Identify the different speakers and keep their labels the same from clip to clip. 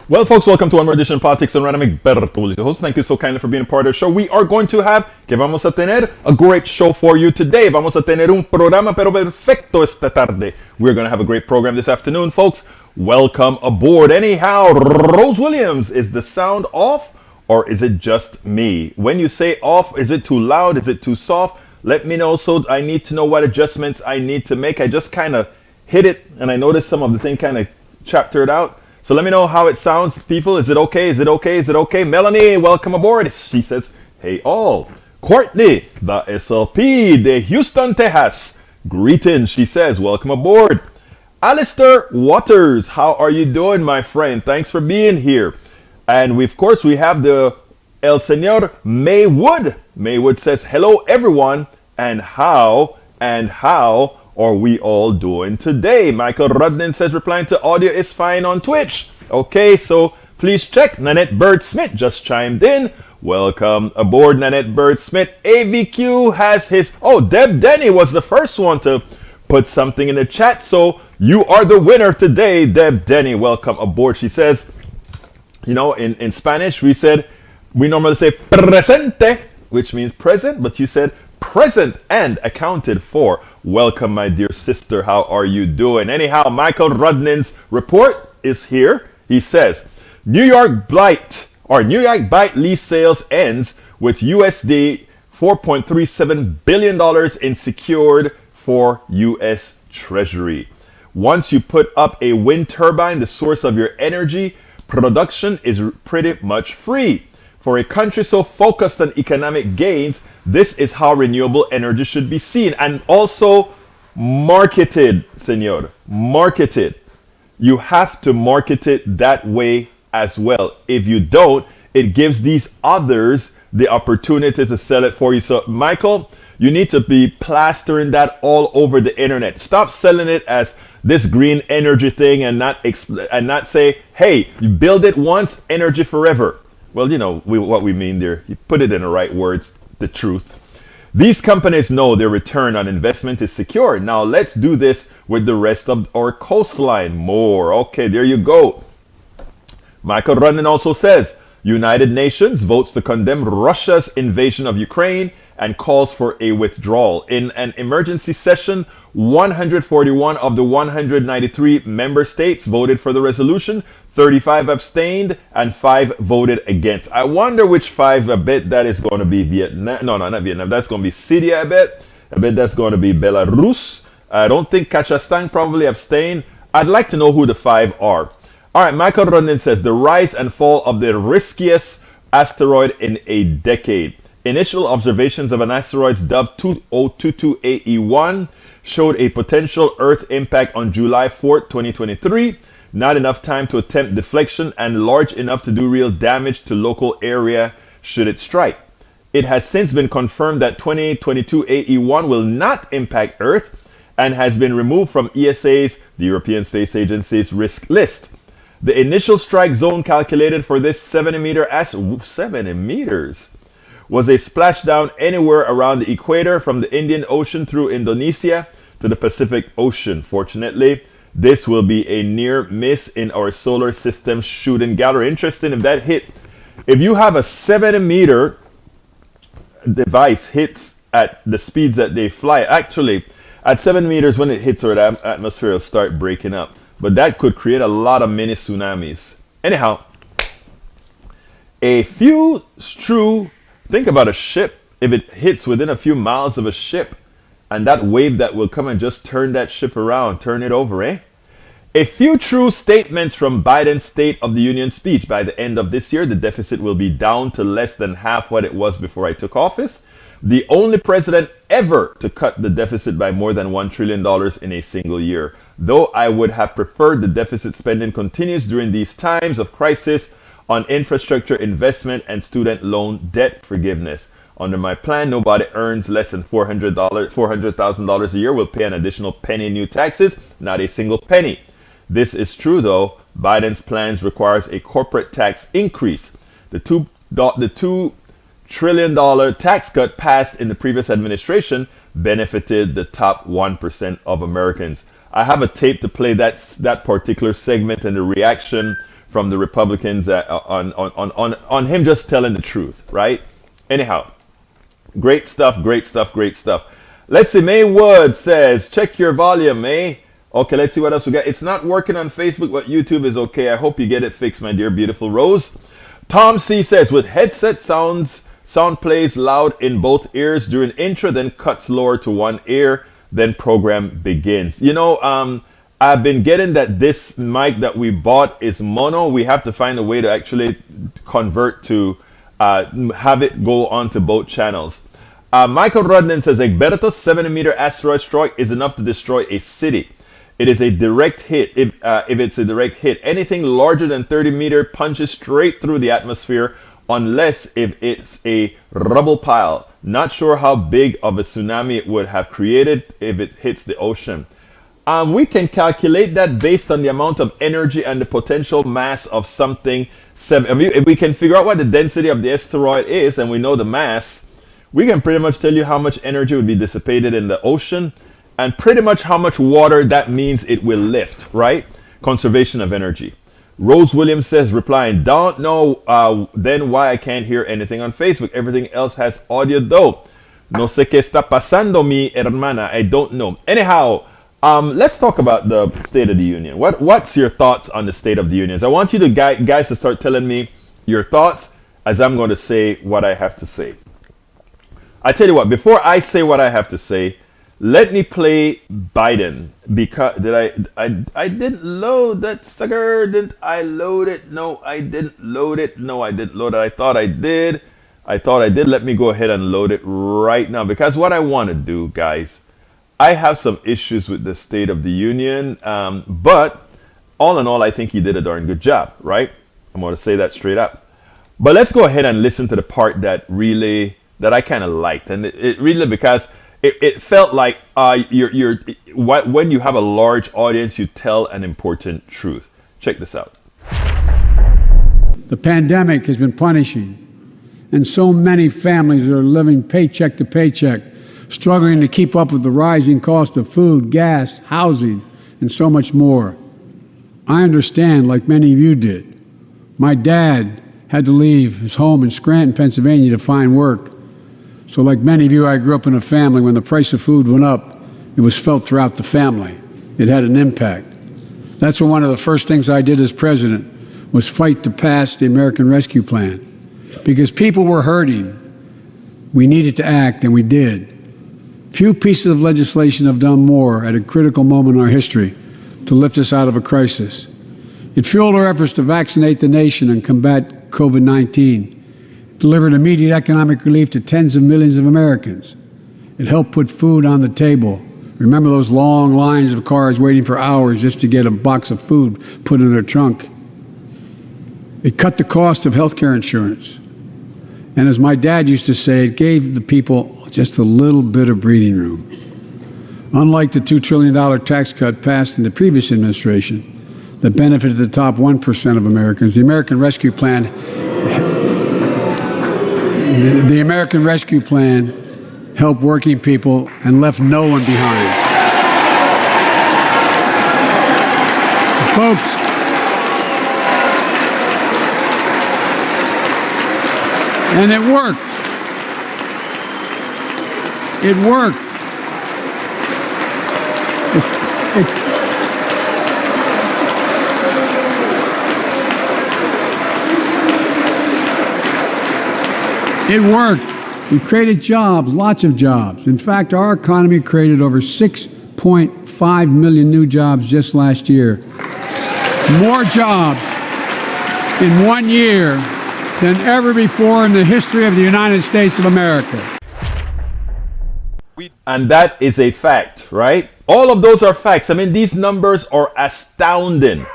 Speaker 1: Well, folks, welcome to one more edition of Politics and Random. Bertolucci, host. Thank you so kindly for being a part of the show. We are going to have, que vamos a tener, a great show for you today. Vamos a tener un programa pero perfecto esta tarde. We're going to have a great program this afternoon, folks. Welcome aboard. Anyhow, Rose Williams, is the sound off or is it just me? When you say off, is it too loud? Is it too soft? Let me know, so I need to know what adjustments I need to make. I just kind of hit it and I noticed some of the thing kind of chaptered out. So let me know how it sounds, people. Is it okay? Is it okay? Is it okay? Melanie, welcome aboard. She says, hey all. Courtney, the SLP de Houston, Texas. Greetings, she says, welcome aboard. Alistair Waters, how are you doing, my friend? Thanks for being here. And of course, we have the El Señor Maywood. Maywood says, hello, everyone. And how are we all doing today? Michael Rudnin says, replying to audio is fine on Twitch. Okay, so please check. Nanette Bird Smith just chimed in. Welcome aboard, Nanette Bird Smith. AVQ has his... Oh, Deb Denny was the first one to put something in the chat. So you are the winner today, Deb Denny. Welcome aboard. She says, you know, in Spanish, we normally say presente, which means present, but you said present and accounted for. Welcome, my dear sister. How are you doing? Anyhow, Michael Rudnin's report is here. He says, New York Byte lease sales ends with USD $4.37 billion in secured for U.S. Treasury. Once you put up a wind turbine, the source of your energy production is pretty much free. For a country so focused on economic gains, this is how renewable energy should be seen and also marketed, senor. Marketed. You have to market it that way as well. If you don't, it gives these others the opportunity to sell it for you. So, Michael, you need to be plastering that all over the internet. Stop selling it as this green energy thing and not say, hey, you build it once, energy forever. Well, you know what we mean there. You put it in the right words, the truth. These companies know their return on investment is secure. Now let's do this with the rest of our coastline. More. Okay, there you go. Michael Rudnin also says, United Nations votes to condemn Russia's invasion of Ukraine and calls for a withdrawal. In an emergency session, 141 of the 193 member states voted for the resolution, 35 abstained, and 5 voted against. I wonder which 5. I bet that is going to be Vietnam. No, not Vietnam. That's going to be Syria, I bet. I bet that's going to be Belarus. I don't think Kazakhstan probably abstained. I'd like to know who the 5 are. All right, Michael Rudnin says, the rise and fall of the riskiest asteroid in a decade. Initial observations of an asteroid dubbed 2022 AE1 showed a potential Earth impact on July 4, 2023. Not enough time to attempt deflection and large enough to do real damage to local area should it strike. It has since been confirmed that 2022 AE1 will not impact Earth and has been removed from ESA's, the European Space Agency's, risk list. The initial strike zone calculated for this 70 meters was a splashdown anywhere around the equator from the Indian Ocean through Indonesia to the Pacific Ocean. Fortunately, this will be a near miss in our solar system shooting gallery. Interesting if that hit. If you have a 70-meter device hits at the speeds that they fly, actually, at 7 meters when it hits our atmosphere, it'll start breaking up. But that could create a lot of mini tsunamis. Anyhow, think about a ship. If it hits within a few miles of a ship, and that wave that will come and just turn that ship around, turn it over, eh? A few true statements from Biden's State of the Union speech. By the end of this year, the deficit will be down to less than half what it was before I took office. The only president ever to cut the deficit by more than $1 trillion in a single year. Though I would have preferred the deficit spending continues during these times of crisis on infrastructure investment and student loan debt forgiveness. Under my plan, nobody earns less than $400,000 a year will pay an additional penny in new taxes, not a single penny. This is true, though. Biden's plans requires a corporate tax increase. The $2 trillion tax cut passed in the previous administration benefited the top 1% of Americans. I have a tape to play that particular segment and the reaction from the Republicans on him just telling the truth, right? Anyhow, great stuff, great stuff, great stuff. Let's see, May Wood says, check your volume, May. Okay, let's see what else we got. It's not working on Facebook, but YouTube is okay. I hope you get it fixed, my dear beautiful Rose. Tom C says, with headset sound plays loud in both ears during intro, then cuts lower to one ear, then program begins. You know, I've been getting that this mic that we bought is mono. We have to find a way to actually convert to have it go onto both channels. Michael Rudnan says, Egberto's 70-meter asteroid strike is enough to destroy a city. It is a direct hit. If it's a direct hit, anything larger than 30 meters punches straight through the atmosphere, unless if it's a rubble pile. Not sure how big of a tsunami it would have created if it hits the ocean. We can calculate that based on the amount of energy and the potential mass of something. If we can figure out what the density of the asteroid is, and we know the mass, we can pretty much tell you how much energy would be dissipated in the ocean, and pretty much how much water that means it will lift, right? Conservation of energy. Rose Williams says, replying, don't know then why I can't hear anything on Facebook. Everything else has audio though. No sé qué está pasando, mi hermana. I don't know. Anyhow, let's talk about the State of the Union. What's your thoughts on the State of the Union? I want you to guys to start telling me your thoughts as I'm going to say what I have to say. I tell you what, before I say what I have to say, let me play Biden, because I didn't load that sucker. Didn't I load it? No, I didn't load it. No, I didn't load it. I thought I did. Let me go ahead and load it right now, because what I want to do, guys, I have some issues with the State of the Union, but all in all, I think he did a darn good job, right? I'm going to say that straight up. But let's go ahead and listen to the part that I kind of liked, and it really, because it felt like when you have a large audience, you tell an important truth. Check this out.
Speaker 2: The pandemic has been punishing, and so many families are living paycheck to paycheck, struggling to keep up with the rising cost of food, gas, housing, and so much more. I understand, like many of you did. My dad had to leave his home in Scranton, Pennsylvania to find work. So like many of you, I grew up in a family when the price of food went up, it was felt throughout the family. It had an impact. That's when one of the first things I did as president was fight to pass the American Rescue Plan. Because people were hurting, we needed to act, and we did. Few pieces of legislation have done more at a critical moment in our history to lift us out of a crisis. It fueled our efforts to vaccinate the nation and combat COVID-19. Delivered immediate economic relief to tens of millions of Americans. It helped put food on the table. Remember those long lines of cars waiting for hours just to get a box of food put in their trunk. It cut the cost of health care insurance. And as my dad used to say, it gave the people just a little bit of breathing room. Unlike the $2 trillion tax cut passed in the previous administration that benefited the top 1% of Americans, the American Rescue Plan helped working people and left no one behind. Folks, and it worked. It worked. It worked. We created jobs, lots of jobs. In fact, our economy created over 6.5 million new jobs just last year. More jobs in 1 year than ever before in the history of the United States of America.
Speaker 1: And that is a fact, right? All of those are facts. I mean, these numbers are astounding.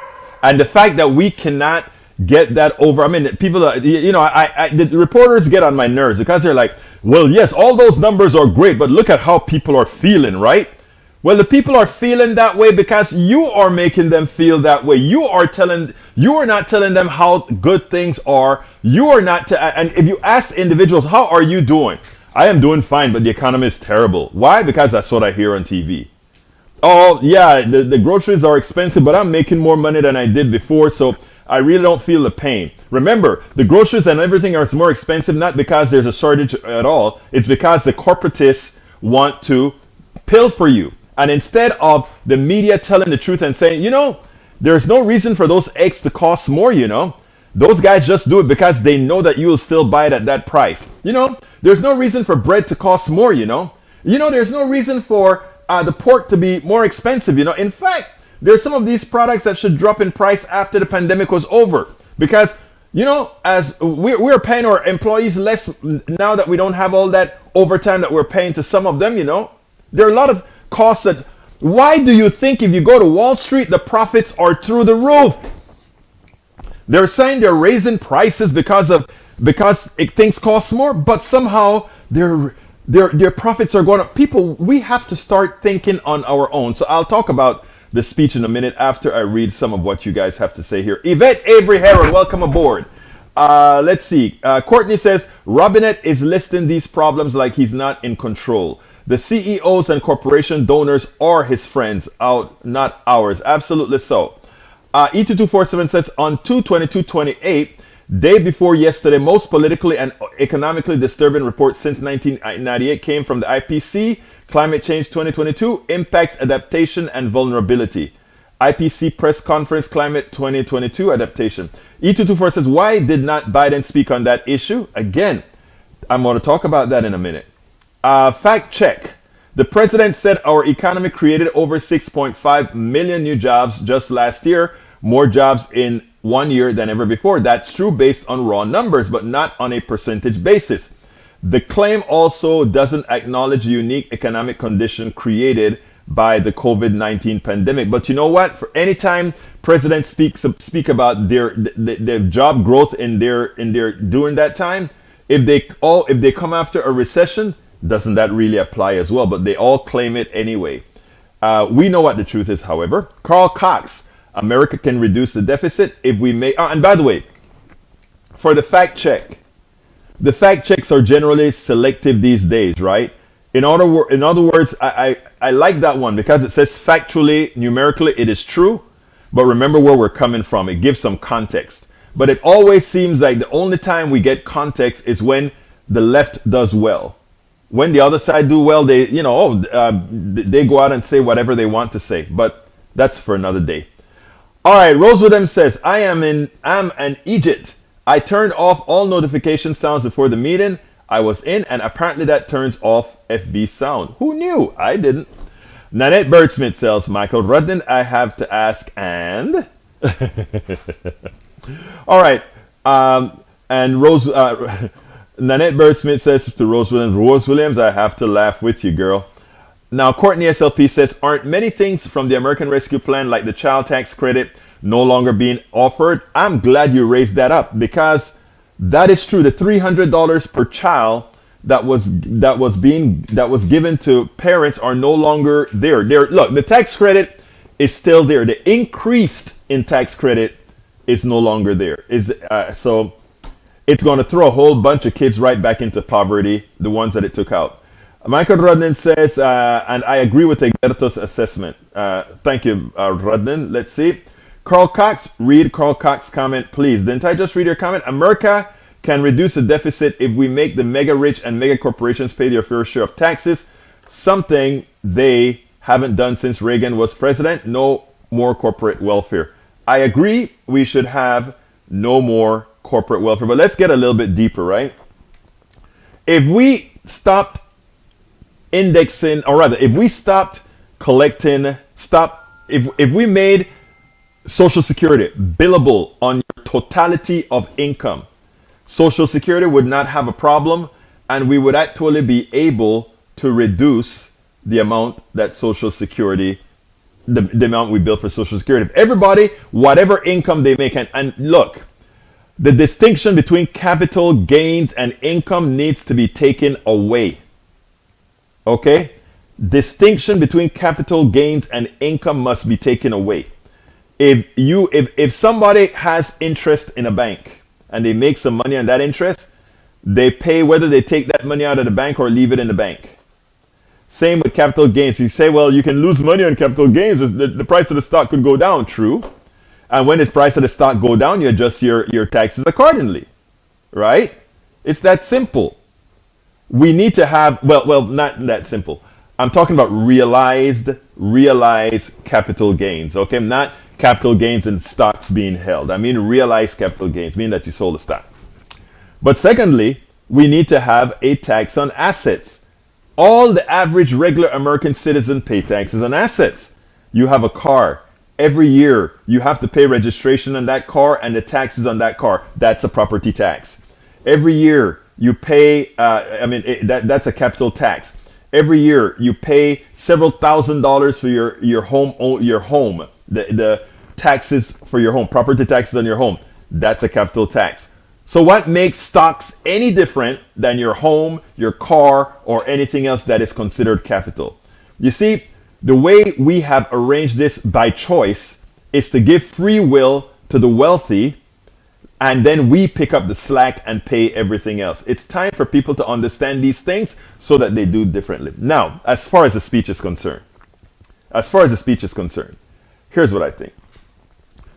Speaker 1: And the fact that we cannot get that over. I mean, people are, the reporters get on my nerves because they're like, well, yes, all those numbers are great, but look at how people are feeling, right? Well, the people are feeling that way because you are making them feel that way. You are not telling them how good things are. You are not, and if you ask individuals, how are you doing? I am doing fine, but the economy is terrible. Why? Because that's what I hear on TV. Oh, yeah, the groceries are expensive, but I'm making more money than I did before, so I really don't feel the pain. Remember, the groceries and everything are more expensive not because there's a shortage at all. It's because the corporatists want to pill for you. And instead of the media telling the truth and saying, there's no reason for those eggs to cost more, Those guys just do it because they know that you will still buy it at that price. There's no reason for bread to cost more, There's no reason for the pork to be more expensive, In fact, there's some of these products that should drop in price after the pandemic was over. Because, as we're paying our employees less now that we don't have all that overtime that we're paying to some of them, There are a lot of costs that... Why do you think if you go to Wall Street, the profits are through the roof? They're saying they're raising prices because things cost more, but somehow their profits are going up. People, we have to start thinking on our own. So I'll talk about the speech in a minute after I read some of what you guys have to say here. Yvette Avery Herron, welcome aboard. Let's see. Courtney says, Robinette is listing these problems like he's not in control. The CEOs and corporation donors are his friends, not ours. Absolutely so. E2247 says, on 2/22/28, day before yesterday, most politically and economically disturbing reports since 1998 came from the IPC, Climate Change 2022, Impacts, Adaptation, and Vulnerability. IPC Press Conference, Climate 2022, Adaptation. E224 says, why did not Biden speak on that issue? Again, I'm going to talk about that in a minute. Fact check. The president said our economy created over 6.5 million new jobs just last year, more jobs in 1 year than ever before. That's true based on raw numbers, but not on a percentage basis. The claim also doesn't acknowledge the unique economic condition created by the COVID-19 pandemic. But you know what? For any time presidents speak about their job growth in their during that time, if they come after a recession, doesn't that really apply as well? But they all claim it anyway. We know what the truth is, however. Carl Cox, America can reduce the deficit if we make... and by the way, for the fact check, the fact checks are generally selective these days, right? In other words, I like that one because it says factually, numerically, it is true. But remember where we're coming from. It gives some context. But it always seems like the only time we get context is when the left does well. When the other side do well, they go out and say whatever they want to say. But that's for another day. All right, Rosewood M says, I'm an Egypt. I turned off all notification sounds before the meeting I was in, and apparently that turns off FB sound. Who knew? I didn't. Nanette Birdsmith says, Michael Rudden, I have to ask, and... All right. And Nanette Birdsmith says to Rose Williams, I have to laugh with you, girl. Now, Courtney SLP says, aren't many things from the American Rescue Plan, like the child tax credit, no longer being offered? I'm glad you raised that up because that is true. The $300 per child that was given to parents are no longer there. Look, the tax credit is still there. The increased in tax credit is no longer there. So it's going to throw a whole bunch of kids right back into poverty, the ones that it took out. Michael Rudnin says, and I agree with Egberto's assessment. Thank you, Rudnin. Let's see. Carl Cox, read Carl Cox's comment, please. Didn't I just read your comment? America can reduce the deficit if we make the mega rich and mega corporations pay their fair share of taxes, something they haven't done since Reagan was president. No more corporate welfare. I agree we should have no more corporate welfare, but let's get a little bit deeper, right? If we stopped indexing, or rather, if we stopped collecting, if we made Social Security billable on your totality of income, Social Security would not have a problem, and we would actually be able to reduce the amount that Social Security, the amount we bill for Social Security. If everybody, whatever income they make, and look, the distinction between capital gains and income needs to be taken away. Okay? Distinction between capital gains and income must be taken away. If somebody has interest in a bank and they make some money on that interest, they pay whether they take that money out of the bank or leave it in the bank. Same with capital gains. You say, well, you can lose money on capital gains. The price of the stock could go down. True. And when the price of the stock go down, you adjust your taxes accordingly, right? It's that simple. We need to have, well, not that simple. I'm talking about realized capital gains, okay? Not capital gains in stocks being held. I mean realized capital gains, meaning that you sold the stock. But secondly, we need to have a tax on assets. All the average regular American citizen pay taxes on assets. You have a car. Every year, you have to pay registration on that car and the taxes on that car. That's a property tax. Every year, you pay, that's a capital tax. Every year, you pay several $1,000s for your home, the taxes for your home, property taxes on your home. That's a capital tax. So what makes stocks any different than your home, your car, or anything else that is considered capital? You see, the way we have arranged this by choice is to give free will to the wealthy, and then we pick up the slack and pay everything else. It's time for people to understand these things so that they do differently. Now, as far as the speech is concerned, here's what I think.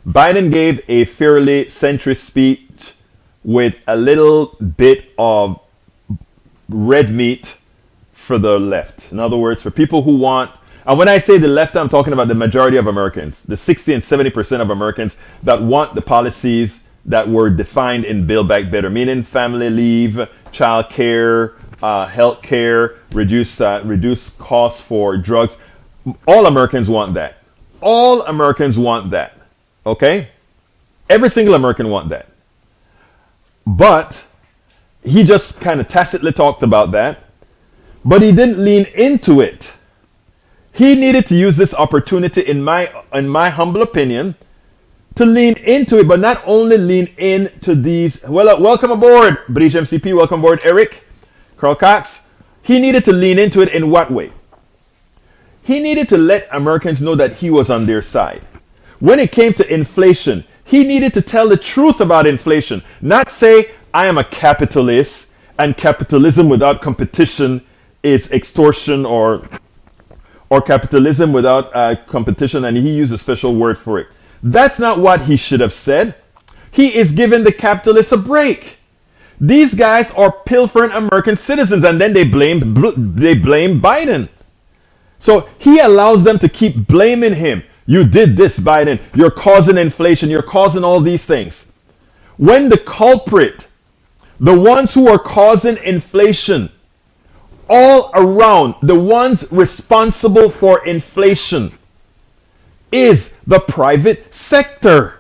Speaker 1: Biden gave a fairly centrist speech with a little bit of red meat for the left. In other words, for people who want, and when I say the left, I'm talking about the majority of Americans, the 60 and 70% of Americans that want the policies that were defined in Build Back Better, meaning family leave, child care, health care, reduce costs for drugs. All Americans want that. All Americans want that. Okay? Every single American want that. But he just kind of tacitly talked about that, but he didn't lean into it. He needed to use this opportunity, in my humble opinion, to lean into it, but not only lean into these. Well, welcome aboard, Breach MCP. Welcome aboard, Eric, Carl Cox. He needed to lean into it in what way? He needed to let Americans know that he was on their side. When it came to inflation, he needed to tell the truth about inflation, not say, I am a capitalist and capitalism without competition is extortion, or capitalism without competition, and he used a special word for it. That's not what he should have said. He is giving the capitalists a break. These guys are pilfering American citizens, and then they blame Biden. So he allows them to keep blaming him. You did this, Biden. You're causing inflation. You're causing all these things. When the culprit, the ones who are causing inflation, all around, the ones responsible for inflation is the private sector.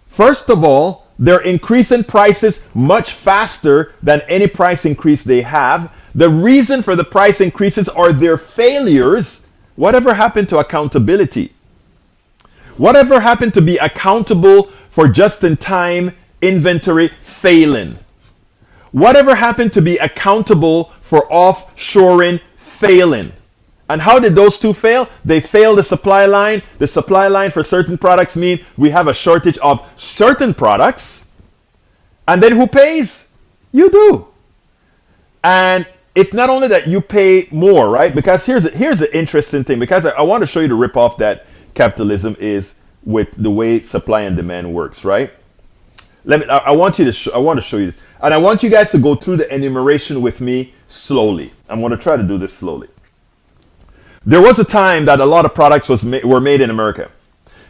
Speaker 1: First of all, they're increasing prices much faster than any price increase they have. The reason for the price increases are their failures. Whatever happened to accountability? Whatever happened to be accountable for just-in-time inventory failing? Whatever happened to be accountable for offshoring failing? And how did those two fail? They failed the supply line. The supply line for certain products mean we have a shortage of certain products. And then who pays? You do. And it's not only that you pay more, right? Because here's the interesting thing. Because I want to show you the ripoff that capitalism is with the way supply and demand works, right? I want to show you this. And I want you guys to go through the enumeration with me slowly. I'm going to try to do this slowly. There was a time that a lot of products were made in America.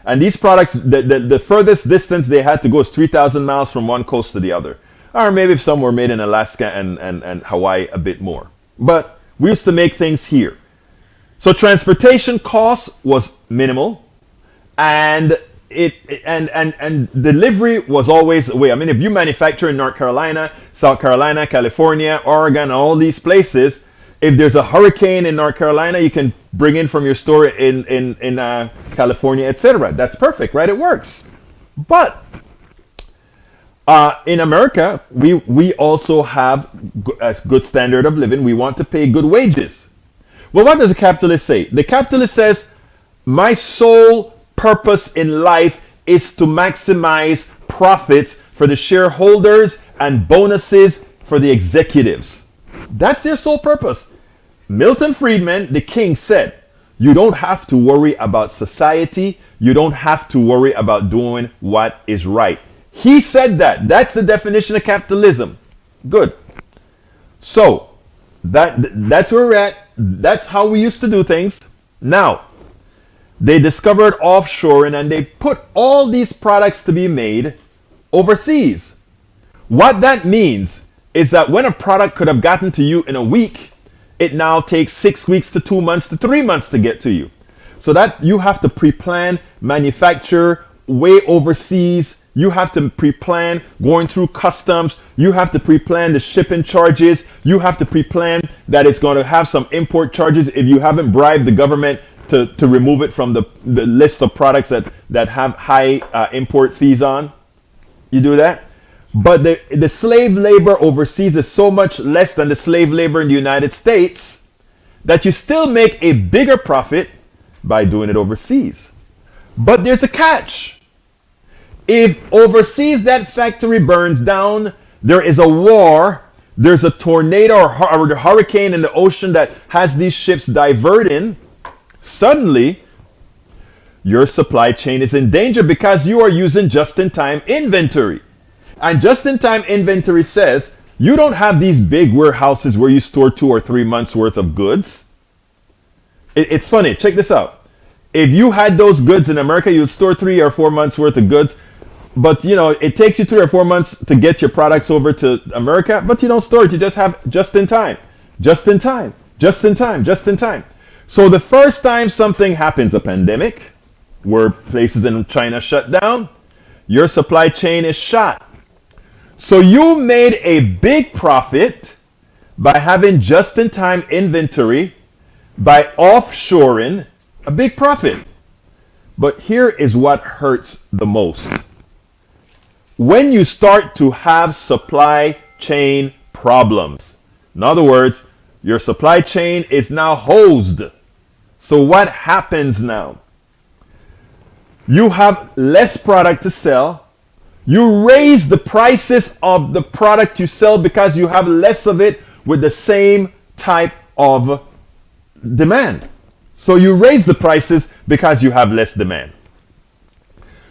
Speaker 1: And these products, the furthest distance they had to go is 3,000 miles from one coast to the other. Or maybe some were made in Alaska and Hawaii a bit more. But we used to make things here. So transportation cost was minimal. And delivery was always away. I mean, if you manufacture in North Carolina, South Carolina, California, Oregon, all these places, if there's a hurricane in North Carolina, you can bring in from your store in California, etc. That's perfect, right? It works. But in America, we also have a good standard of living. We want to pay good wages. Well, what does the capitalist say? The capitalist says, my sole purpose in life is to maximize profits for the shareholders and bonuses for the executives. That's their sole purpose. Milton Friedman, the king, said, you don't have to worry about society. you don't have to worry about doing what is right. He said that. That's the definition of capitalism. Good. So, that's where we're at. That's how we used to do things. Now, they discovered offshoring and they put all these products to be made overseas. What that means is that when a product could have gotten to you in a week, it now takes 6 weeks to 2 months to 3 months to get to you. So that you have to pre-plan, manufacture way overseas. You have to pre-plan going through customs. You have to pre-plan the shipping charges. You have to pre-plan that it's going to have some import charges if you haven't bribed the government to remove it from the list of products that have high import fees on. You do that. But the slave labor overseas is so much less than the slave labor in the United States that you still make a bigger profit by doing it overseas. But there's a catch. If overseas that factory burns down, there is a war, there's a tornado or a hurricane in the ocean that has these ships diverting, suddenly your supply chain is in danger because you are using just-in-time inventory. And just-in-time inventory says you don't have these big warehouses where you store 2 or 3 months worth of goods. It's funny. Check this out. If you had those goods in America, you'd store 3 or 4 months worth of goods. But, you know, it takes you 3 or 4 months to get your products over to America, but you don't store it. You just have just in time, just in time, just in time, just in time. So the first time something happens, a pandemic, where places in China shut down, your supply chain is shot. So you made a big profit by having just-in-time inventory, by offshoring, a big profit. But here is what hurts the most. When you start to have supply chain problems, in other words, your supply chain is now hosed. So what happens now? You have less product to sell. You raise the prices of the product you sell because you have less of it with the same type of demand. So you raise the prices because you have less demand.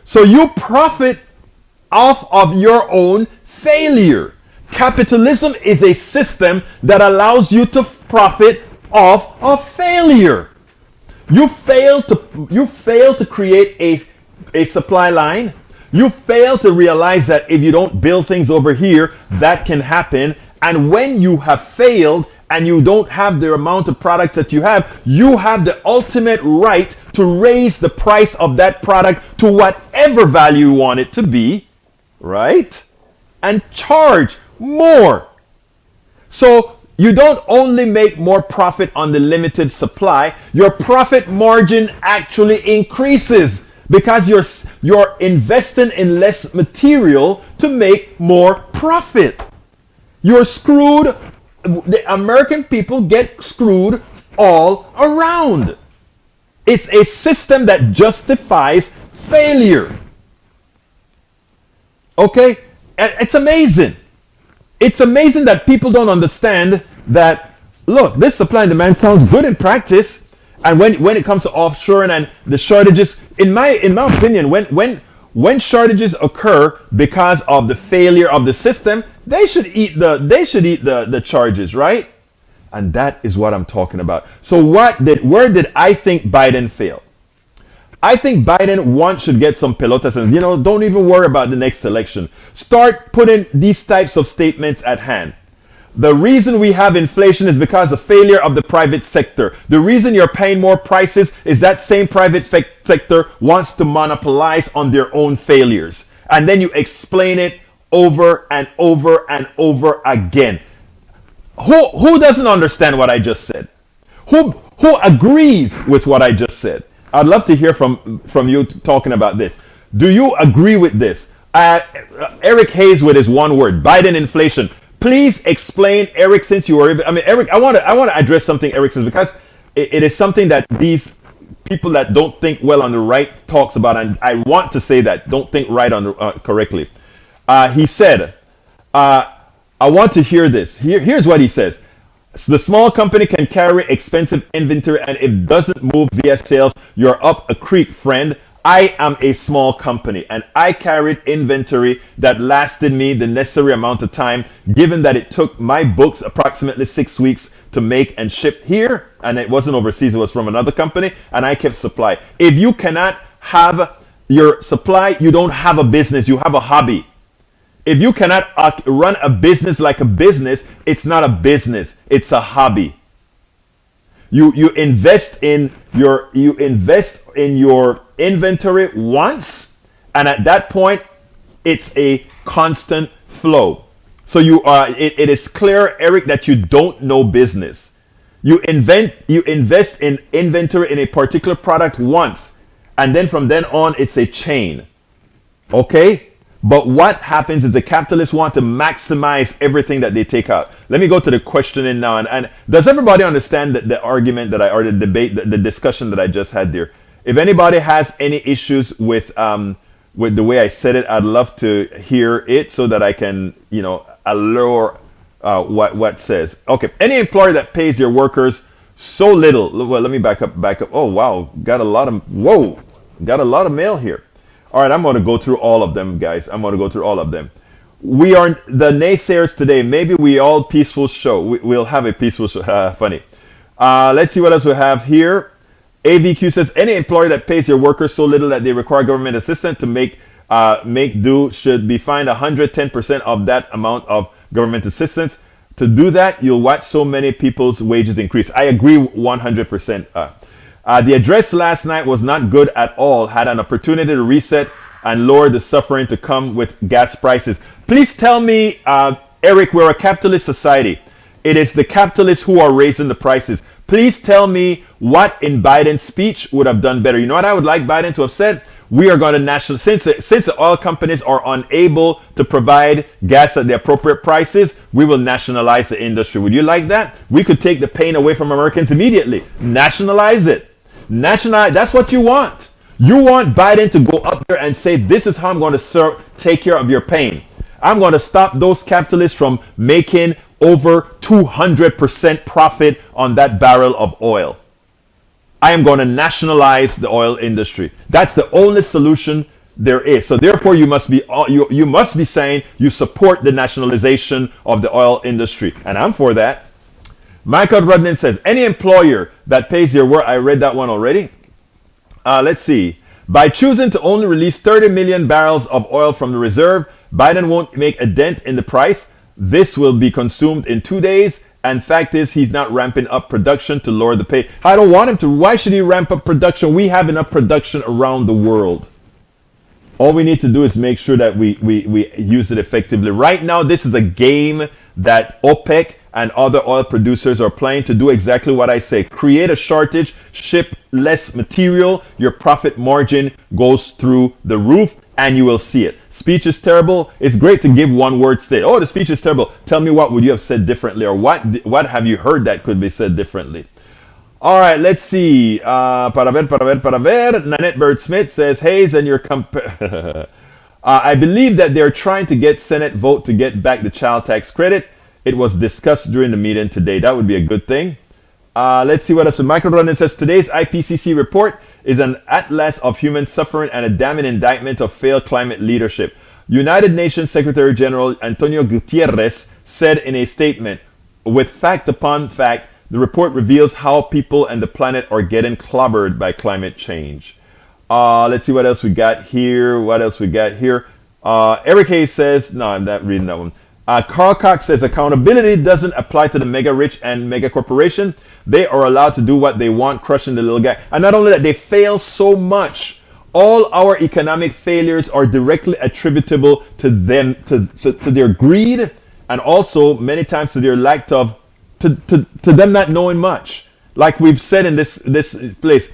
Speaker 1: So you profit off of your own failure. Capitalism is a system that allows you to profit off of failure. You fail to create a supply line. You fail to realize that if you don't build things over here, that can happen. And when you have failed and you don't have the amount of products that you have the ultimate right to raise the price of that product to whatever value you want it to be, right? And charge more. So you don't only make more profit on the limited supply, your profit margin actually increases because you're investing in less material to make more profit. You're screwed. The American people get screwed all around. It's a system that justifies failure. Okay? It's amazing. It's amazing that people don't understand that, look, this supply and demand sounds good in practice. And when it comes to offshoring and the shortages, in my opinion, when shortages occur because of the failure of the system, they should eat the charges, right? And that is what I'm talking about. So where did I think Biden fail? I think Biden should get some pelotas and, don't even worry about the next election. Start putting these types of statements at hand. The reason we have inflation is because of failure of the private sector. The reason you're paying more prices is that same private sector wants to monopolize on their own failures. And then you explain it over and over and over again. Who doesn't understand what I just said? Who agrees with what I just said? I'd love to hear from you talking about this. Do you agree with this? Eric Hayes with his one word, Biden inflation. Please explain, Eric, since you were... Eric, I want to address something Eric says because it is something that these people that don't think well on the right talks about, and I want to say that, don't think right on the, correctly. He said, I want to hear this. Here's what he says. The small company can carry expensive inventory, and if it doesn't move via sales, you're up a creek, friend. I am a small company and I carried inventory that lasted me the necessary amount of time, given that it took my books approximately 6 weeks to make and ship here, and it wasn't overseas, it was from another company, and I kept supply. If you cannot have your supply, you don't have a business, you have a hobby. If you cannot run a business like a business, it's not a business, it's a hobby. You invest in your inventory once, and at that point it's a constant flow. So it is clear, Eric, that you don't know business. You invest in inventory in a particular product once, and then from then on it's a chain. Okay? But what happens is the capitalists want to maximize everything that they take out. Let me go to the questioning now. And does everybody understand the argument that or the debate, the discussion that I just had there? If anybody has any issues with the way I said it, I'd love to hear it so that I can, allure what says. Okay. Any employer that pays their workers so little. Well, let me back up. Oh, wow. Got a lot of mail here. All right, I'm going to go through all of them, guys. I'm going to go through all of them. We are the naysayers today. Maybe we all peaceful show. We'll have a peaceful show. Funny. Let's see what else we have here. AVQ says, any employer that pays their workers so little that they require government assistance to make do should be fined 110% of that amount of government assistance. To do that, you'll watch so many people's wages increase. I agree 100%. The address last night was not good at all. Had an opportunity to reset and lower the suffering to come with gas prices. Please tell me, Eric, we're a capitalist society. It is the capitalists who are raising the prices. Please tell me what in Biden's speech would have done better. You know what I would like Biden to have said? We are going to nationalize, since the oil companies are unable to provide gas at the appropriate prices, we will nationalize the industry. Would you like that? We could take the pain away from Americans immediately. Nationalize it. Nationalize. That's what you want. You want Biden to go up there and say, this is how I'm going to take care of your pain. I'm going to stop those capitalists from making over 200% profit on that barrel of oil. I am going to nationalize the oil industry. That's the only solution there is. So therefore, you must be saying you support the nationalization of the oil industry, and I'm for that. Michael Rudnin says, any employer that pays their work, I read that one already. Let's see. By choosing to only release 30 million barrels of oil from the reserve, Biden won't make a dent in the price. This will be consumed in 2 days. And fact is, he's not ramping up production to lower the pay. I don't want him to. Why should he ramp up production? We have enough production around the world. All we need to do is make sure that we use it effectively. Right now, this is a game that OPEC and other oil producers are playing to do exactly what I say. Create a shortage, ship less material, your profit margin goes through the roof, and you will see it. Speech is terrible. It's great to give one word state. Oh, the speech is terrible. Tell me, what would you have said differently, or what have you heard that could be said differently? All right, let's see. Para ver. Nanette Bird Smith says, Hayes and your I believe that they're trying to get Senate vote to get back the child tax credit. It was discussed during the meeting today. That would be a good thing. Let's see what else. Michael Ronan says, today's IPCC report is an atlas of human suffering and a damning indictment of failed climate leadership. United Nations Secretary General Antonio Gutierrez said in a statement, with fact upon fact, the report reveals how people and the planet are getting clobbered by climate change. Let's see what else we got here. Eric Hayes says, no, I'm not reading that one. Carl Cox says, accountability doesn't apply to the mega rich and mega corporation. They are allowed to do what they want, crushing the little guy. And not only that, they fail so much. All our economic failures are directly attributable to them, to their greed, and also many times to their lack of, to them not knowing much. Like we've said in this place,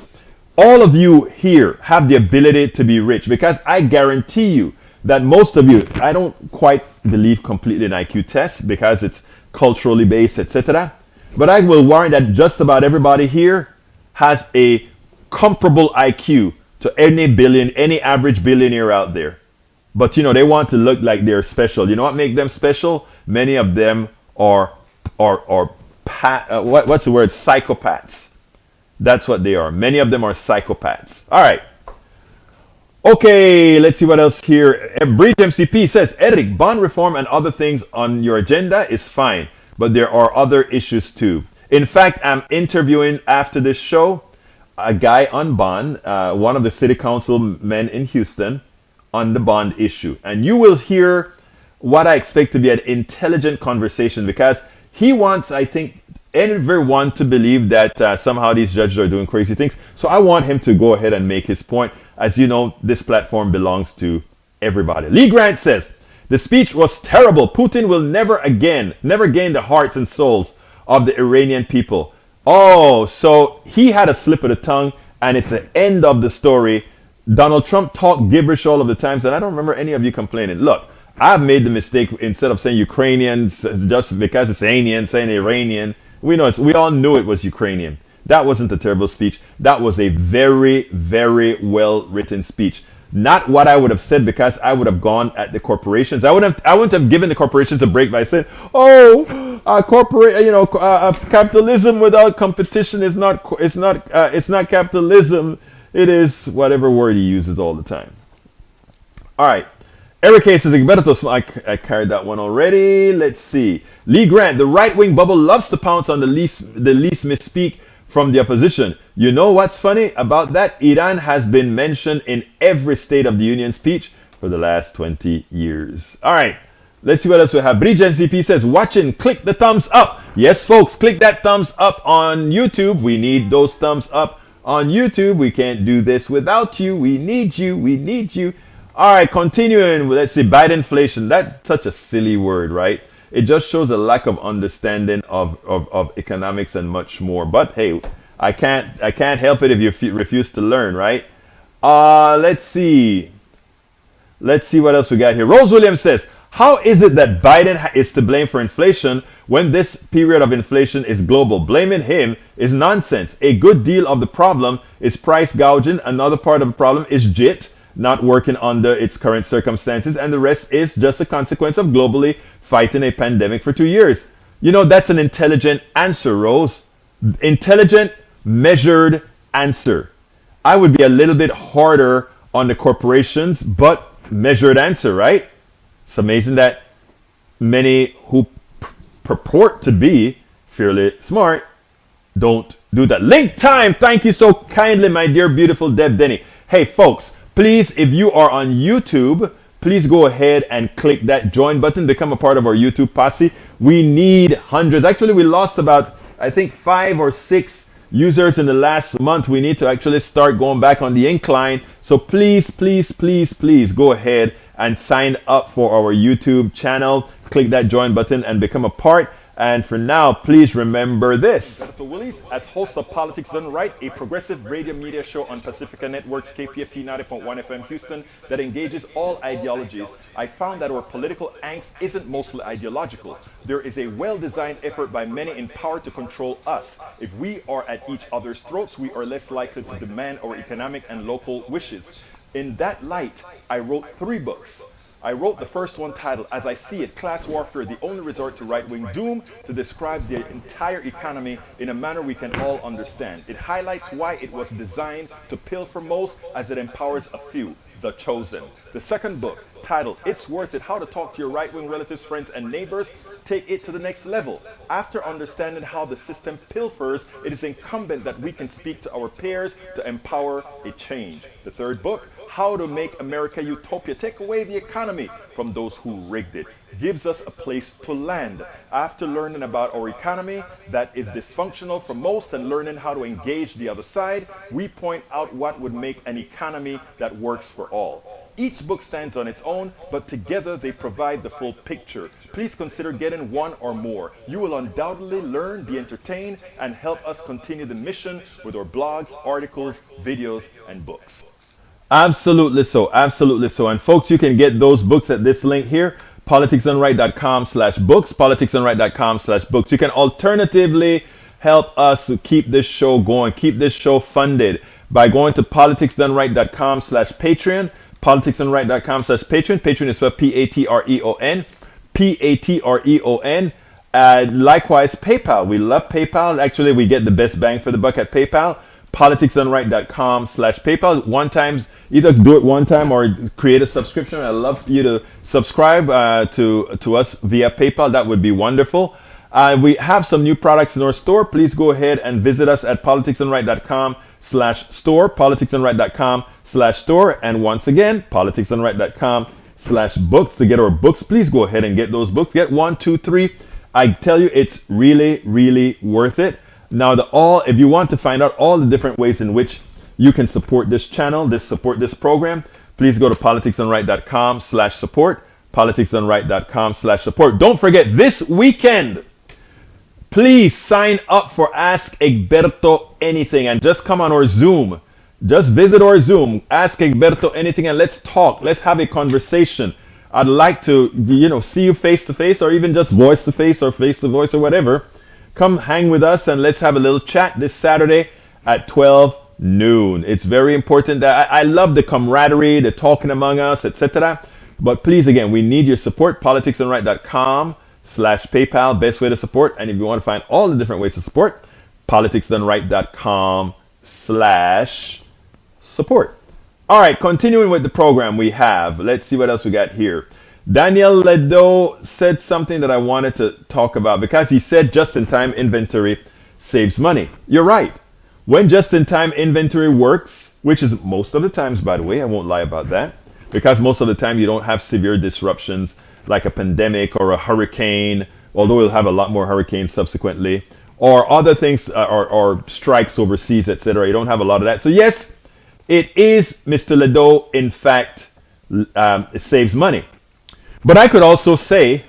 Speaker 1: all of you here have the ability to be rich, because I guarantee you that most of you, I don't quite believe completely in IQ tests because it's culturally based, etc. But I will warrant that just about everybody here has a comparable IQ to any average billionaire out there. But they want to look like they're special. You know what makes them special? Many of them are what's the word? Psychopaths. That's what they are. Many of them are psychopaths. All right. Okay, let's see what else here. Breach MCP says, Eric, bond reform and other things on your agenda is fine, but there are other issues too. In fact, I'm interviewing after this show a guy on bond, one of the city council men in Houston, on the bond issue. And you will hear what I expect to be an intelligent conversation, because he wants, I think, everyone to believe that somehow these judges are doing crazy things. So I want him to go ahead and make his point. As you know, this platform belongs to everybody. Lee Grant says, the speech was terrible. Putin will never gain the hearts and souls of the Iranian people. Oh, so he had a slip of the tongue, and it's the end of the story. Donald Trump talked gibberish all of the times, and I don't remember any of you complaining. Look, I've made the mistake, instead of saying Ukrainians just because it's Iranian, saying Iranian. We all knew it was Ukrainian. That wasn't a terrible speech. That was a very, very well written speech. Not what I would have said, because I would have gone at the corporations. I wouldn't have given the corporations a break by saying, capitalism without competition is not capitalism. It is whatever word he uses all the time. All right. Eric Hayes says, I carried that one already. Let's see. Lee Grant, the right-wing bubble loves to pounce on the least misspeak from the opposition. You know what's funny about that? Iran has been mentioned in every State of the Union speech for the last 20 years. All right. Let's see what else we have. Bridge NCP says, watching, click the thumbs up. Yes, folks, click that thumbs up on YouTube. We need those thumbs up on YouTube. We can't do this without you. We need you. We need you. All right, continuing. Let's see, Biden inflation. That's such a silly word, right? It just shows a lack of understanding of economics and much more. But hey, I can't help it if you refuse to learn, right? Let's see. Let's see what else we got here. Rose Williams says, how is it that Biden is to blame for inflation when this period of inflation is global? Blaming him is nonsense. A good deal of the problem is price gouging. Another part of the problem is JIT not working under its current circumstances, and the rest is just a consequence of globally fighting a pandemic for 2 years. You know, that's an intelligent answer, Rose. Intelligent, measured answer. I would be a little bit harder on the corporations, but measured answer, right? It's amazing that many who purport to be fairly smart don't do that. Link time. Thank you so kindly, my dear, beautiful Deb Denny. Hey, folks, please, if you are on YouTube, please go ahead and click that join button. Become a part of our YouTube posse. We need hundreds. Actually, we lost about, I think, 5 or 6 users in the last month. We need to actually start going back on the incline. So please, please, please, please go ahead and sign up for our YouTube channel. Click that join button and become a part. And for now, please remember this. Dr. Willis, as host of Politics Done Right, a progressive radio media show on Pacifica Network's KPFT 90.1 FM Houston that engages all ideologies, I found that our political angst isn't mostly ideological. There is a well-designed effort by many in power to control us. If we are at each other's throats, we are less likely to demand our economic and local wishes. In that light, I wrote 3 books. I wrote the first one titled, As I See It, Class Warfare, the Only Resort to Right-Wing Doom, to describe the entire economy in a manner we can all understand. It highlights why it was designed to pilfer most as it empowers a few, the chosen. The second book, titled, It's Worth It, How to Talk to Your Right-Wing Relatives, Friends, and Neighbors, take it to the next level. After understanding how the system pilfers, it is incumbent that we can speak to our peers to empower a change. The third book, How to Make America Utopia, Take Away the Economy from Those Who Rigged It, gives us a place to land. After learning about our economy that is dysfunctional for most and learning how to engage the other side, we point out what would make an economy that works for all. Each book stands on its own, but together they provide the full picture. Please consider getting one or more. You will undoubtedly learn, be entertained, and help us continue the mission with our blogs, articles, videos, and books. Absolutely so. Absolutely so. And folks, you can get those books at this link here, politicsdoneright.com/books, politicsdoneright.com/books. You can alternatively help us to keep this show going, keep this show funded by going to politicsdoneright.com/Patreon, politicsdoneright.com/Patreon. Patreon is spelled Patreon, Patreon. Likewise, PayPal. We love PayPal. Actually, we get the best bang for the buck at PayPal. politicsdoneright.com/PayPal. One time, either do it one time or create a subscription. I'd love for you to subscribe to us via PayPal. That would be wonderful. We have some new products in our store. Please go ahead and visit us at politicsdoneright.com/store, politicsdoneright.com/store, and once again, politicsdoneright.com/books to get our books. Please go ahead and get those books. Get 1, 2, 3. I tell you, it's really, really worth it. Now, if you want to find out all the different ways in which you can support this channel, support this program, please go to politicsdoneright.com/support, politicsdoneright.com/support. Don't forget, this weekend, please sign up for Ask Egberto Anything and just come on our Zoom. Just visit our Zoom, Ask Egberto Anything, and let's talk. Let's have a conversation. I'd like to, see you face to face, or even just voice to face or face to voice or whatever. Come hang with us and let's have a little chat this Saturday at 12 noon. It's very important that I love the camaraderie, the talking among us, etc. But please, again, we need your support. politicsdoneright.com/PayPal, best way to support. And if you want to find all the different ways to support, politicsdoneright.com/support. All right, continuing with the program we have. Let's see what else we got here. Daniel Ledo said something that I wanted to talk about because he said just-in-time inventory saves money. You're right. When just-in-time inventory works, which is most of the times, by the way, I won't lie about that, because most of the time you don't have severe disruptions like a pandemic or a hurricane, although we'll have a lot more hurricanes subsequently, or other things, or strikes overseas, etc. You don't have a lot of that. So yes, it is, Mr. Ledo, in fact, it saves money. But I could also say,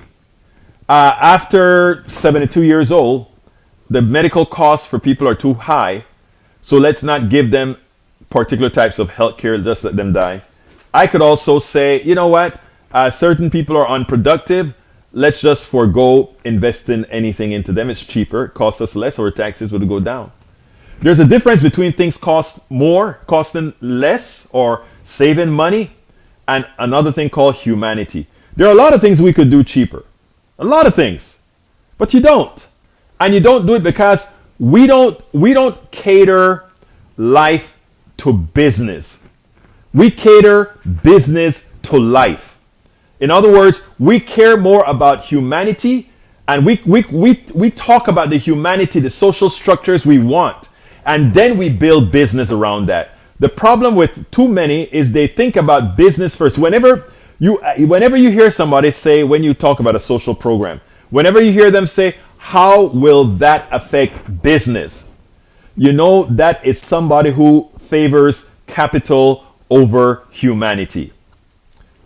Speaker 1: after 72 years old, the medical costs for people are too high. So let's not give them particular types of health care, just let them die. I could also say, you know what? Certain people are unproductive. Let's just forego investing anything into them. It's cheaper, it costs us less, or taxes would go down. There's a difference between things cost more, costing less, or saving money, and another thing called humanity. There are a lot of things we could do cheaper. A lot of things. But you don't. And you don't do it because we don't cater life to business. We cater business to life. In other words, we care more about humanity, and we talk about the humanity, the social structures we want, and then we build business around that. The problem with too many is they think about business first. Whenever you hear somebody say, when you talk about a social program, whenever you hear them say, how will that affect business? You know that is somebody who favors capital over humanity.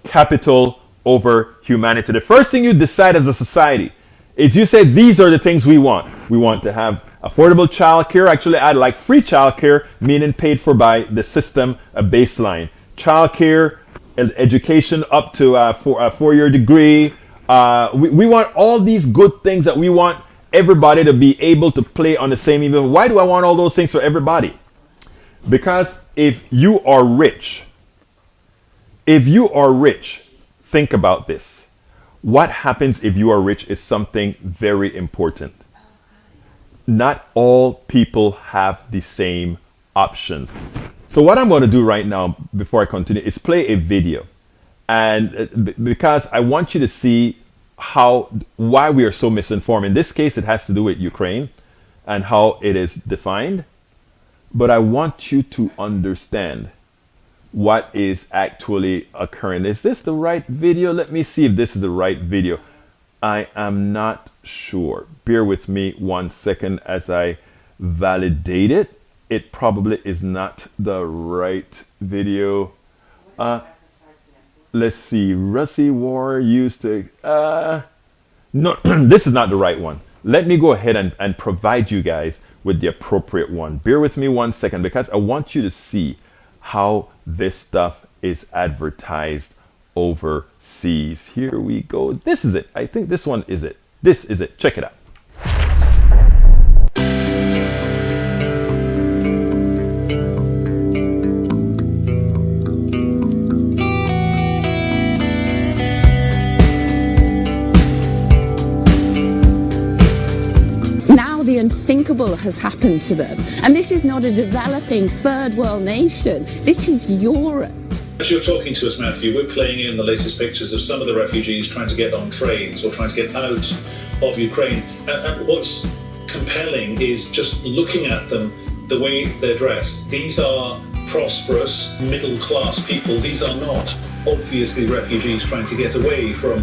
Speaker 1: Capital over humanity. The first thing you decide as a society is you say, these are the things we want. We want to have affordable childcare. Actually, I'd like free childcare, meaning paid for by the system, a baseline. Childcare, education up to a four-year degree. We want all these good things that we want everybody to be able to play on the same level. Why do I want all those things for everybody? Because if you are rich, think about this. What happens if you are rich is something very important. Not all people have the same options. So what I'm going to do right now, before I continue, is play a video. And because I want you to see why we are so misinformed. In this case, it has to do with Ukraine and how it is defined. But I want you to understand what is actually occurring. Is this the right video? Let me see if this is the right video. I am not sure. Bear with me 1 second as I validate it. It probably is not the right video. Let's see. Russia war used to... no, this is not the right one. Let me go ahead and provide you guys with the appropriate one. Bear with me 1 second because I want you to see how this stuff is advertised overseas. Here we go. This is it. I think this one is it. This is it. Check it out.
Speaker 3: Unthinkable horrible has happened to them. And this is not a developing third world nation. This is Europe.
Speaker 4: As you're talking to us, Matthew, we're playing in the latest pictures of some of the refugees trying to get on trains or trying to get out of Ukraine. And what's compelling is just looking at them, the way they're dressed. These are prosperous, middle-class people. These are not obviously refugees trying to get away from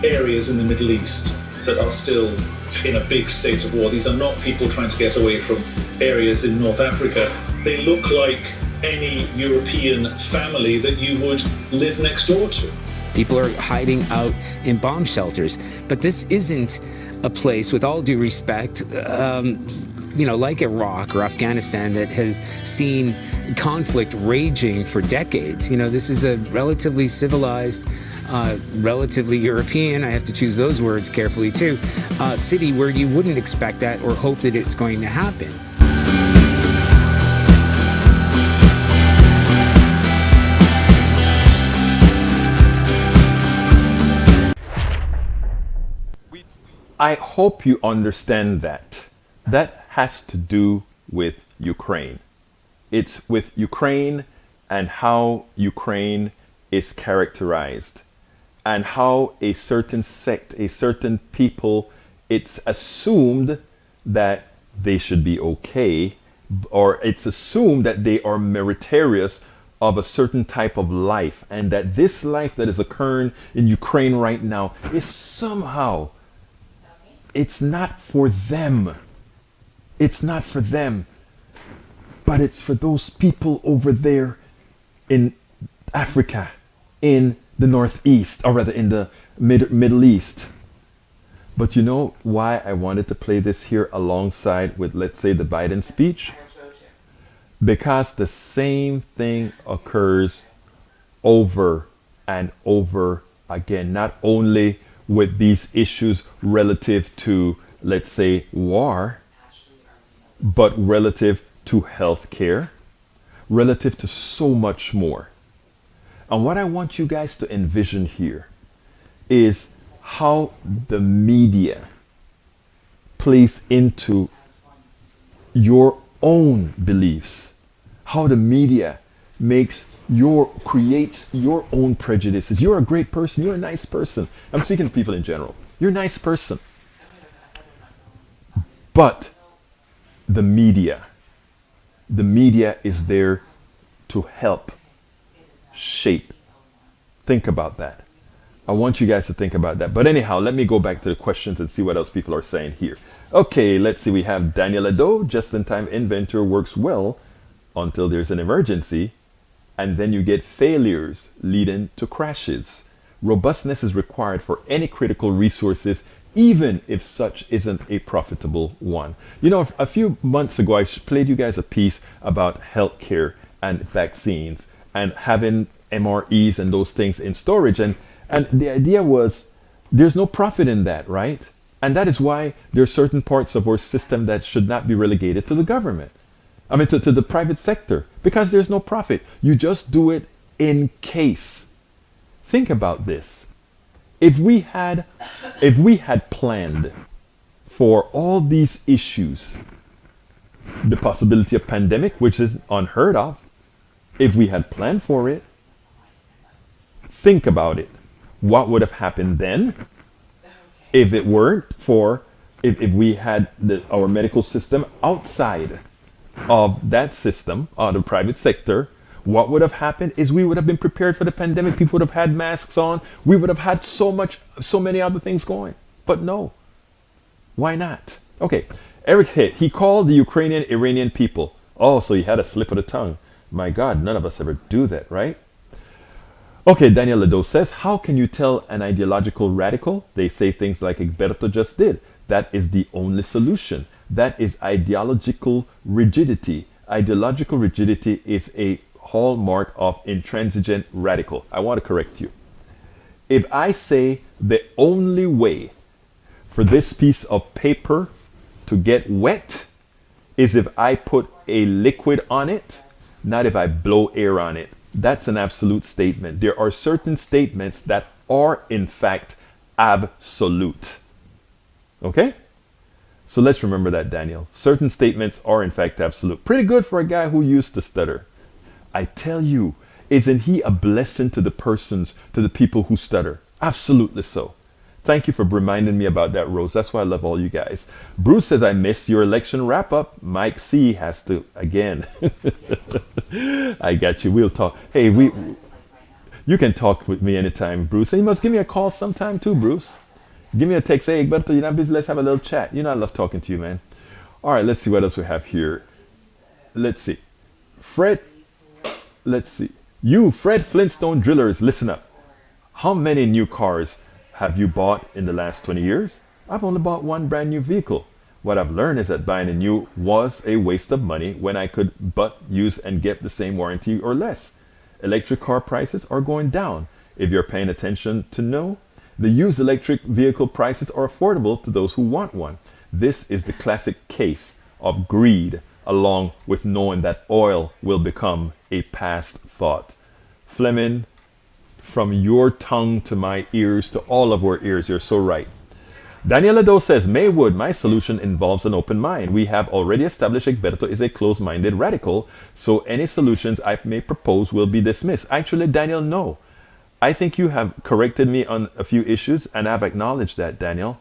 Speaker 4: areas in the Middle East that are still in a big state of war. These are not people trying to get away from areas in North Africa. They look like any European family that you would live next door to.
Speaker 5: People are hiding out in bomb shelters. But this isn't a place, with all due respect, like Iraq or Afghanistan, that has seen conflict raging for decades. This is a relatively civilized, relatively European, I have to choose those words carefully too, city where you wouldn't expect that or hope that it's going to happen.
Speaker 1: I hope you understand that. That has to do with Ukraine. It's with Ukraine and how Ukraine is characterized and how a certain sect, a certain people, it's assumed that they should be okay, or it's assumed that they are meritorious of a certain type of life, and that this life that is occurring in Ukraine right now is somehow, it's not for them. It's not for them, but it's for those people over there in Africa, in the Northeast, or rather in the Middle East. But you know why I wanted to play this here alongside with, let's say, the Biden speech? Because the same thing occurs over and over again, not only with these issues relative to, let's say, war, but relative to healthcare, relative to so much more. And what I want you guys to envision here is how the media plays into your own beliefs, how the media creates your own prejudices. You're a great person, you're a nice person. I'm speaking to people in general. You're a nice person. But the media is there to help shape. Think about that. I want you guys to think about that. But anyhow, let me go back to the questions and see what else people are saying here. Okay, let's see. We have Daniel Ado, just-in-time inventor works well until there's an emergency, and then you get failures leading to crashes. Robustness is required for any critical resources, even if such isn't a profitable one. You know, a few months ago, I played you guys a piece about healthcare and vaccines and having MREs and those things in storage. And the idea was there's no profit in that, right? And that is why there are certain parts of our system that should not be relegated to the government. I mean, to the private sector, because there's no profit. You just do it in case. Think about this. If we had planned for all these issues, the possibility of pandemic, which is unheard of, if we had planned for it, think about it. What would have happened then if it weren't for, if we had our medical system outside of that system, or the private sector? What would have happened is we would have been prepared for the pandemic. People would have had masks on. We would have had so many other things going. But no. Why not? Okay. Eric Hitt, he called the Ukrainian Iranian people. Oh, so he had a slip of the tongue. My God, none of us ever do that, right? Okay, Daniel Ledo says, how can you tell an ideological radical? They say things like Egberto just did. That is the only solution. That is ideological rigidity. Ideological rigidity is a hallmark of intransigent radical. I want to correct you. If I say the only way for this piece of paper to get wet is if I put a liquid on it, not if I blow air on it. That's an absolute statement. There are certain statements that are in fact absolute. Okay? So let's remember that, Daniel. Certain statements are in fact absolute. Pretty good for a guy who used to stutter. I tell you, isn't he a blessing to the persons, to the people who stutter? Absolutely so. Thank you for reminding me about that, Rose. That's why I love all you guys. Bruce says, I missed your election wrap up. Mike C has to again. I got you. We'll talk. Hey, you can talk with me anytime, Bruce. And you must give me a call sometime too, Bruce. Give me a text. Hey, Egberto, you're not busy. Let's have a little chat. You know I love talking to you, man. All right, let's see what else we have here. Let's see. Fred, let's see. You, Fred Flintstone Drillers, listen up. How many new cars have you bought in the last 20 years? I've only bought one brand new vehicle. What I've learned is that buying a new was a waste of money when I could but use and get the same warranty or less. Electric car prices are going down. If you're paying attention to know, the used electric vehicle prices are affordable to those who want one. This is the classic case of greed, along with knowing that oil will become a past thought. Fleming, from your tongue to my ears, to all of our ears, you're so right. Daniel Lado says, Maywood, my solution involves an open mind. We have already established Egberto is a closed-minded radical, so any solutions I may propose will be dismissed. Actually, Daniel, no. I think you have corrected me on a few issues, and I've acknowledged that, Daniel.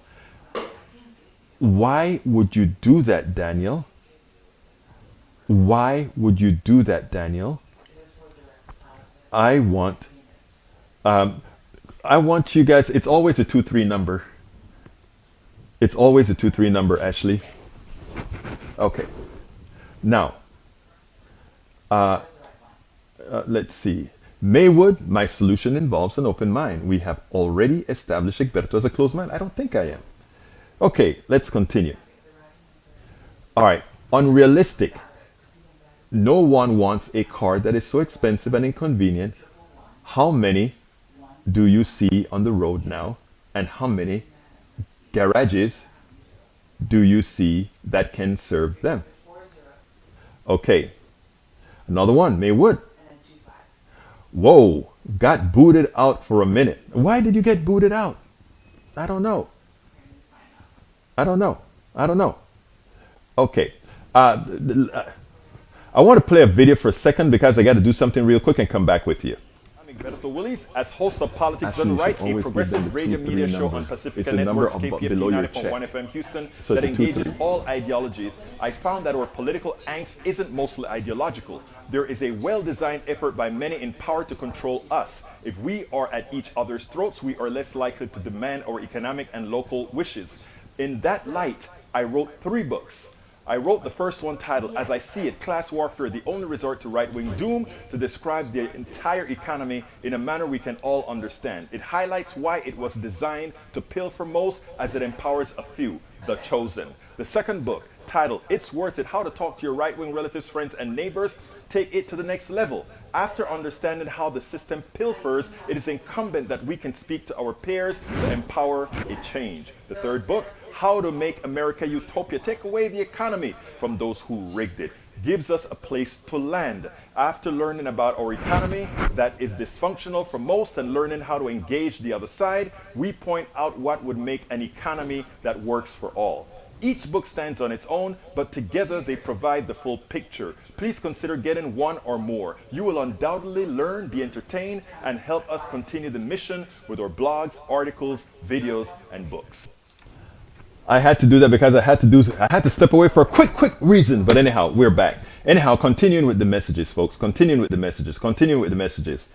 Speaker 1: Why would you do that, Daniel? Why would you do that, Daniel? I want you guys, it's always a 2-3 number. It's always a 2-3 number, Ashley. Okay. Now, let's see. Maywood, my solution involves an open mind. We have already established Egberto as a closed mind. I don't think I am. Okay, let's continue. All right, unrealistic. No one wants a car that is so expensive and inconvenient. How many do you see on the road now? And how many garages do you see that can serve them? Okay, another one, Maywood. Whoa, got booted out for a minute. Why did you get booted out? I don't know. Okay. I want to play a video for a second because I got to do something real quick and come back with you. I'm Egberto Willies, as host of Politics Done Right, a progressive radio media show on Pacifica Network's KPFT 90.1 FM Houston that engages all ideologies. I found that our political angst isn't mostly ideological. There is a well-designed effort by many in power to control us. If we are at each other's throats, we are less likely to demand our economic and local wishes. In that light, I wrote 3 books. I wrote the first one titled, As I See It, Class Warfare, the Only Resort to Right-Wing Doom, to describe the entire economy in a manner we can all understand. It highlights why it was designed to pilfer most as it empowers a few, the chosen. The second book, titled, It's Worth It, How to Talk to Your Right-Wing Relatives, Friends, and Neighbors, take it to the next level. After understanding how the system pilfers, it is incumbent that we can speak to our peers to empower a change. The third book, How to Make America Utopia, Take Away the Economy from Those Who Rigged It, gives us a place to land. After learning about our economy that is dysfunctional for most and learning how to engage the other side, we point out what would make an economy that works for all. Each book stands on its own, but together they provide the full picture. Please consider getting one or more. You will undoubtedly learn, be entertained, and help us continue the mission with our blogs, articles, videos, and books. I had to do that because I had to step away for a quick reason. But anyhow, we're back. Anyhow, continuing with the messages, folks. Continuing with the messages.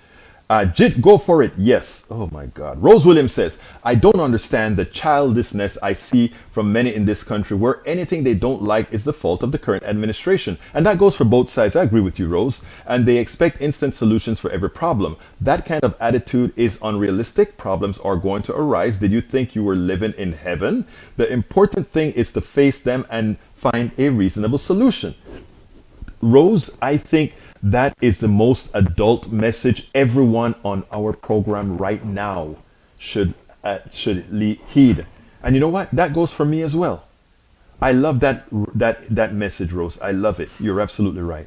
Speaker 1: Jit, go for it. Yes. Oh my God. Rose Williams says, I don't understand the childishness I see from many in this country where anything they don't like is the fault of the current administration. And that goes for both sides. I agree with you, Rose. And they expect instant solutions for every problem. That kind of attitude is unrealistic. Problems are going to arise. Did you think you were living in heaven? The important thing is to face them and find a reasonable solution. Rose, I think that is the most adult message everyone on our program right now should heed. And you know what? That goes for me as well. I love that message, Rose. I love it. You're absolutely right.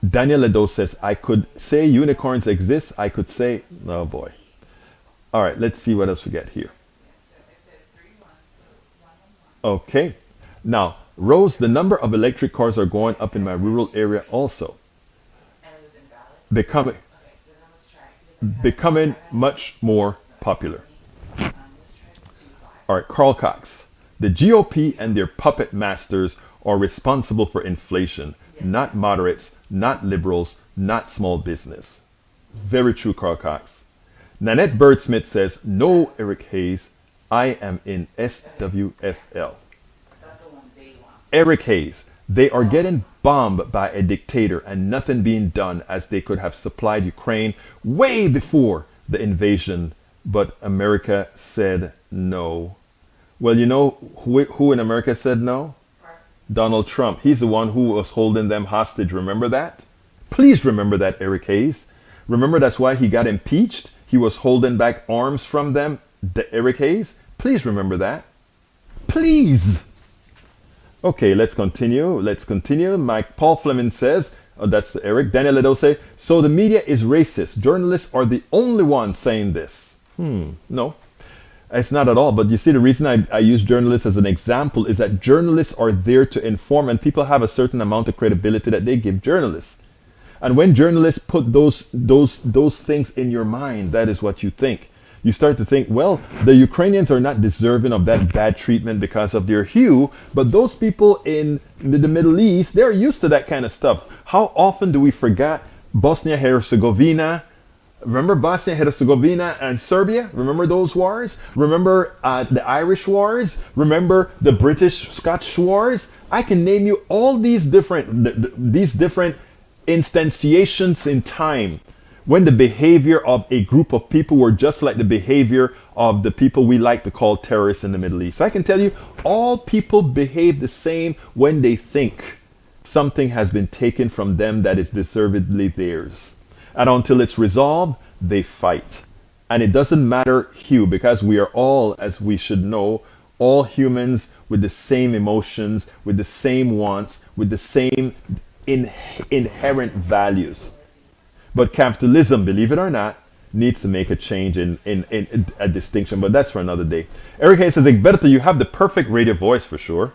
Speaker 1: Daniel Ledo says, I could say unicorns exist. I could say, oh boy. All right, let's see what else we get here. Okay. Now, Rose, the number of electric cars are going up in my rural area also. Becoming much more popular. All right, Carl Cox. The GOP and their puppet masters are responsible for inflation, not moderates, not liberals, not small business. Very true, Carl Cox. Nanette Birdsmith says, no, Eric Hayes, I am in SWFL. Eric Hayes, they are getting bombed by a dictator and nothing being done, as they could have supplied Ukraine way before the invasion, but America said no. Well, you know who in America said no? Donald Trump. He's the one who was holding them hostage. Remember that? Please remember that, Eric Hayes. Remember that's why he got impeached? He was holding back arms from them, Eric Hayes. Please remember that. Please. Okay, let's continue. Mike Paul Fleming says, oh, that's Eric. Daniel Ledo say, so the media is racist. Journalists are the only ones saying this. No, it's not at all. But you see, the reason I use journalists as an example is that journalists are there to inform, and people have a certain amount of credibility that they give journalists. And when journalists put those things in your mind, that is what you think. You start to think, well, the Ukrainians are not deserving of that bad treatment because of their hue, but those people in the Middle East, they're used to that kind of stuff. How often do we forget Bosnia-Herzegovina? Remember Bosnia-Herzegovina and Serbia? Remember those wars? Remember the Irish wars? Remember the British-Scottish wars? I can name you all these different instantiations in time when the behavior of a group of people were just like the behavior of the people we like to call terrorists in the Middle East. I can tell you, all people behave the same when they think something has been taken from them that is deservedly theirs. And until it's resolved, they fight. And it doesn't matter hue, because we are all, as we should know, all humans with the same emotions, with the same wants, with the same inherent values. But capitalism, believe it or not, needs to make a change in a distinction. But that's for another day. Eric Hayes says, Egberto, you have the perfect radio voice for sure.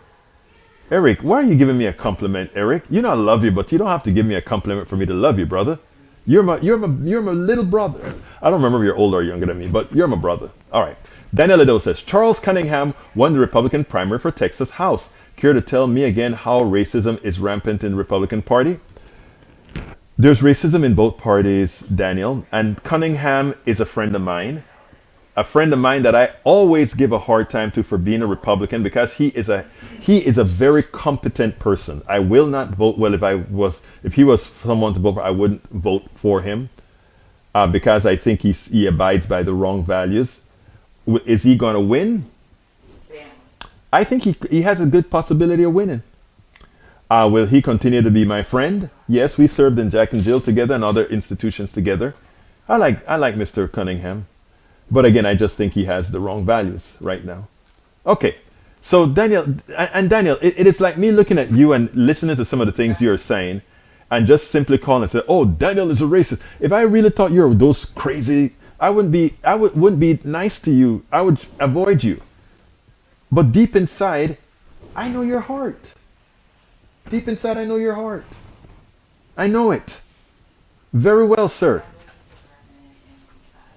Speaker 1: Eric, why are you giving me a compliment, Eric? You know I love you, but you don't have to give me a compliment for me to love you, brother. You're my little brother. I don't remember if you're older or younger than me, but you're my brother. All right. Daniel Edo says, Charles Cunningham won the Republican primary for Texas House. Care to tell me again how racism is rampant in the Republican Party? There's racism in both parties, Daniel, and Cunningham is a friend of mine that I always give a hard time to for being a Republican, because he is a very competent person. I will not vote. Well, if he was someone to vote for, I wouldn't vote for him because I think he abides by the wrong values. Is he going to win? I think he has a good possibility of winning. Will he continue to be my friend? Yes, we served in Jack and Jill together and other institutions together. I like Mr. Cunningham. But again, I just think he has the wrong values right now. Okay, so Daniel, it is like me looking at you and listening to some of the things you're saying and just simply calling and say, oh, Daniel is a racist. If I really thought you were those crazy, I wouldn't be nice to you. I would avoid you. But deep inside, I know your heart. Deep inside, I know your heart. I know it. Very well, sir.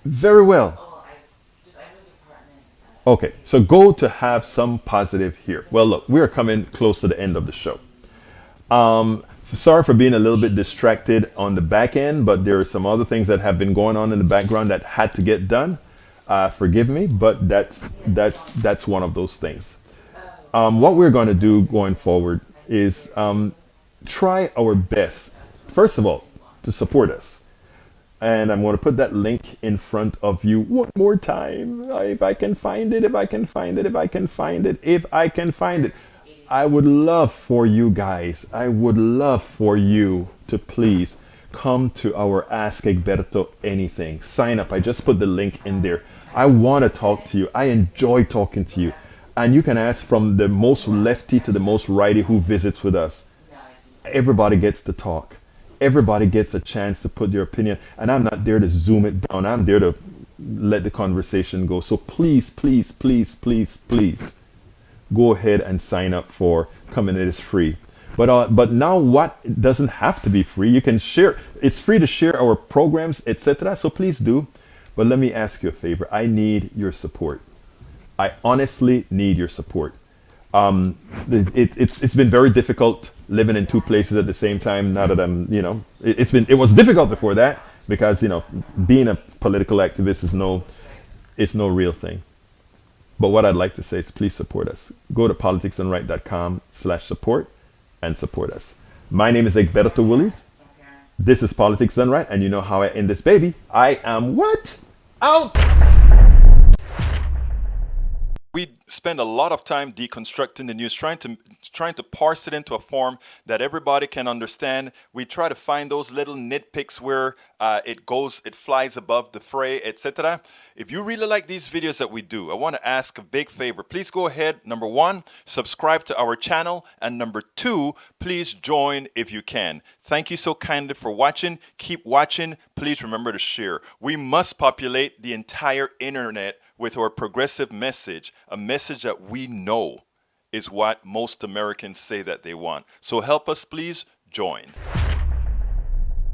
Speaker 1: Very well. Okay, so go to have some positive here. Well, look, we are coming close to the end of the show. Sorry for being a little bit distracted on the back end, but there are some other things that have been going on in the background that had to get done. Forgive me, but that's one of those things. What we're going to do going forward is try our best, first of all, to support us. And I'm going to put that link in front of you one more time. If I can find it. I would love for you guys, I would love for you to please come to our Ask Egberto Anything. Sign up. I just put the link in there. I want to talk to you. I enjoy talking to you. And you can ask from the most lefty to the most righty who visits with us. Everybody gets to talk. Everybody gets a chance to put their opinion, and I'm not there to zoom it down. I'm there to let the conversation go. So please, please, please, please, please, go ahead and sign up for Coming. It is free. But now what doesn't have to be free. You can share. It's free to share our programs, etc. So please do. But let me ask you a favor. I need your support. I honestly need your support. It's been very difficult living in two places at the same time. Now that I'm, it was difficult before that because being a political activist is no real thing. But what I'd like to say is please support us. Go to politicsdoneright.com/support and support us. My name is Egberto Willies. This is Politics Done Right, and you know how I end this baby. I am what? Out! We spend a lot of time deconstructing the news, trying to parse it into a form that everybody can understand. We try to find those little nitpicks where it flies above the fray, etc. If you really like these videos that we do, I want to ask a big favor. Please go ahead, number 1, subscribe to our channel, and number 2, please join if you can. Thank you so kindly for watching. Keep watching. Please remember to share. We must populate the entire internet with our progressive message, a message that we know is what most Americans say that they want. So help us, please join.